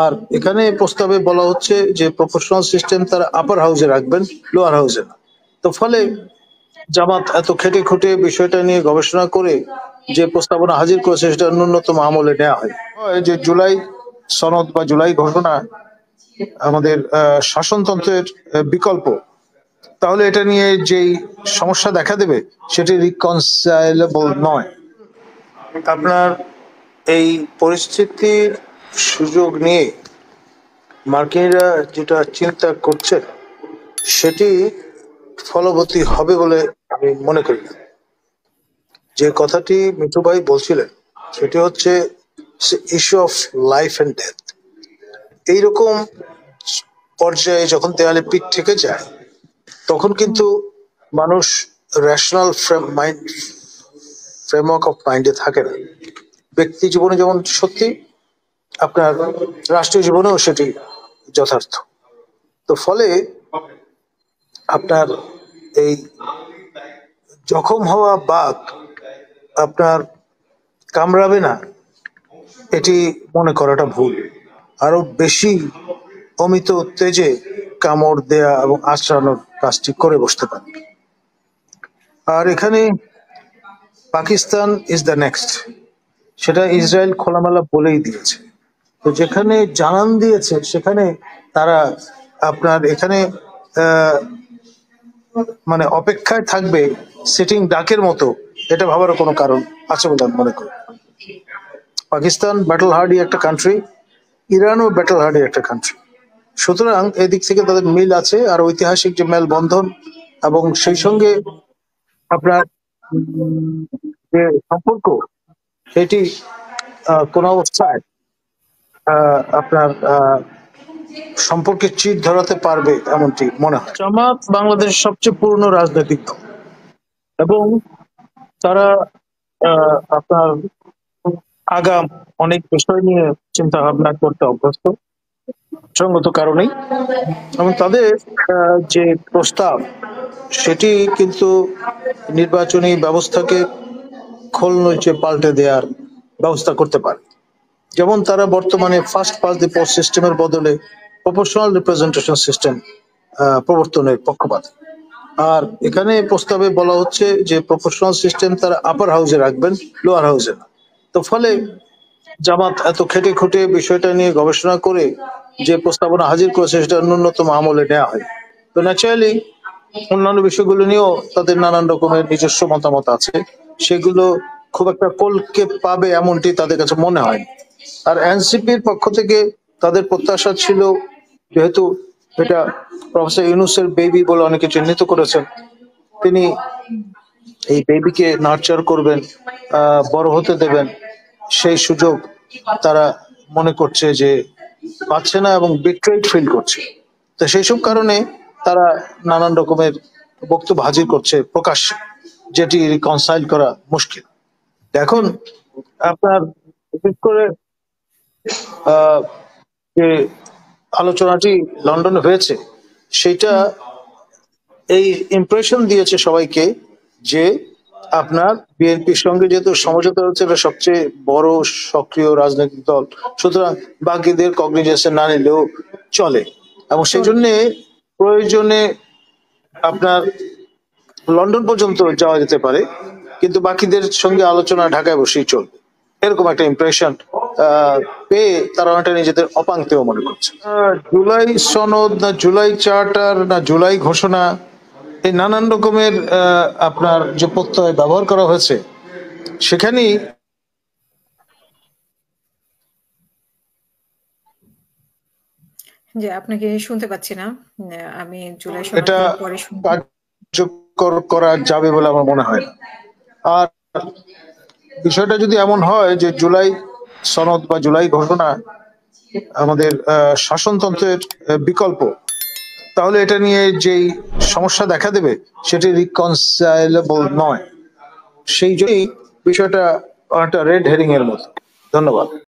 আর এখানে প্রস্তাবে বলা হচ্ছে যে প্রপোর্শনাল সিস্টেম তারা আপার হাউসে রাখবেন, লোয়ার হাউসে না। তো ফলে জামাত এত খেটে খুঁটে বিষয়টা নিয়ে গবেষণা করে যে প্রস্তাবনা হাজির করেছে সেটা ন্যূনতম আমলে নেওয়া হয়। যে জুলাই সনদ বা জুলাই ঘোষণা আমাদের শাসনতন্ত্রের বিকল্প, তাহলে এটা নিয়ে যেই সমস্যা দেখা দেবে সেটি রিকনসাইলেবল নয়। আপনার এই পরিস্থিতির সুযোগ নিয়ে মার্কিনিরা যেটা চিন্তা করছে সেটি ফলবতী হবে বলে আমি মনে করি না। যে কথাটি মিঠু ভাই বলছিলেন সেটি হচ্ছে issue of life and death. এইরকম পর্যায়ে যখন দেয়ালে পিঠ থেকে যায় তখন কিন্তু মানুষ রেশনাল ফ্রেমওয়ার্ক অফ মাইন্ডে থাকে না। ব্যক্তি জীবনে যেমন সত্যি, আপনার রাষ্ট্রীয় জীবনেও সেটি যথার্থ। তো ফলে আপনার এই জখম হওয়া বাঘ আপনার কামড়াবে না, এটি মনে করাটা ভুল। আরো বেশি অমিত তেজে কামড় দেয়া এবং আঁচড়ানোর কাজটি করে বসতে পারে। আর এখানে পাকিস্তান ইজ দ্য নেক্সট, সেটা ইসরায়েল খোলামেলা বলেই দিয়েছে। তো যেখানে জানান দিয়েছে সেখানে তারা আপনার এখানে মানে অপেক্ষায় থাকবে সিটিং ডাকের মতো, এটা ভাবারও কোনো কারণ আছে বলে আমি মনে করি। পাকিস্তান ব্যাটল হার্ডি একটা কান্ট্রি, ইরানও ব্যাটল হার্ডি একটা কান্ট্রি। সুতরাং এদিক থেকে তাদের মিল আছে, আর ঐতিহাসিক যে মেলবন্ধন এবং সেই সঙ্গে আপনার যে সম্পর্ক সেটি কোন অবস্থায় আপনার সম্পর্কে চির ধরাতে পারবে এমনটি মনে হয়। জামাত বাংলাদেশের সবচেয়ে পুরনো রাজনৈতিক দল এবং তারা আপনার আগাম অনেক বিষয় নিয়ে চিন্তা ভাবনা করতে অভ্যস্ত সঙ্গত কারণেই, এবং তাদের যে প্রস্তাব সেটি কিন্তু নির্বাচনী ব্যবস্থাকে খোলনলচে পাল্টে দেওয়ার ব্যবস্থা করতে পারে। যেমন তারা বর্তমানে ফার্স্ট পাস্ট দি পোস্ট সিস্টেমের বদলে প্রপোর্শনাল রিপ্রেজেন্টেশন সিস্টেম প্রবর্তনের পক্ষপাত। আর এখানে প্রস্তাবে বলা হচ্ছে যে প্রপোর্শনাল সিস্টেম তারা আপার হাউসে রাখবেন, লোয়ার হাউসে না। তো ফলে জামাত এত খেটে খুঁটে বিষয়টা নিয়ে গবেষণা করে যে প্রস্তাবনা হাজির করেছে সেটা ন্যূনতম আমলে নেওয়া হয়। তো ন্যাচারালি অন্যান্য বিষয়গুলো নিয়েও তাদের নানান রকমের নিজস্ব মতামত আছে, সেগুলো খুব একটা কোলকে পাবে এমনটি তাদের কাছে মনে হয়। আর এনসিপির পক্ষ থেকে তাদের প্রত্যাশা ছিল, যেহেতু এটা প্রফেসর ইউনূসের বেবি বলে অনেকে চিহ্নিত করেছেন, তিনি এই বেবিকে নার্চার করবেন, বড় হতে দেবেন, সেই সুযোগ তারা মনে করছে যে পাচ্ছে না এবং বিট্রেড ফিল করছে। তো সেই সব কারণে তারা নানান রকমের বক্তব্য হাজির করছে প্রকাশ্যে, যেটি রিকনসাইল করা মুশকিল। এখন আপনার বিশেষ করে যে আলোচনাটি লন্ডনে হয়েছে সেটা এই ইমপ্রেশন দিয়েছে সবাইকে যে আপনার বিএনপির সঙ্গে যেহেতু সমঝোতা হচ্ছে, এটা সবচেয়ে বড় সক্রিয় রাজনৈতিক দল, সুতরাং বাকিদের কগনিজেন্সে না নিলেও চলে, এবং সেই জন্য প্রয়োজনে আপনার লন্ডন পর্যন্ত যাওয়া যেতে পারে, কিন্তু বাকিদের সঙ্গে আলোচনা ঢাকায় বসেই চলবে, এরকম একটা ইমপ্রেশন পেয়ে তারা অনেকটা নিজেদের অপাঙ্ক্তেও মনে করছে। জুলাই সনদ না জুলাই চার্টার না জুলাই ঘোষণা, এই নানান রকমের আপনার যে প্রত্যয় ব্যবহার করা হয়েছে সেখানেই যে আপনাকে শুনতে পাচ্ছি না, আমি জুলাই এটা কার্যকর করা যাবে বলে আমার মনে হয় না। আর বিষয়টা যদি এমন হয় যে জুলাই সনদ বা জুলাই ঘোষণা আমাদের শাসনতন্ত্রের বিকল্প, তাহলে এটা নিয়ে যেই সমস্যা দেখা দেবে সেটি রিকনসাইলেবল নয়। সেই জন্যই বিষয়টা একটা রেড হেরিং এর মতো। ধন্যবাদ।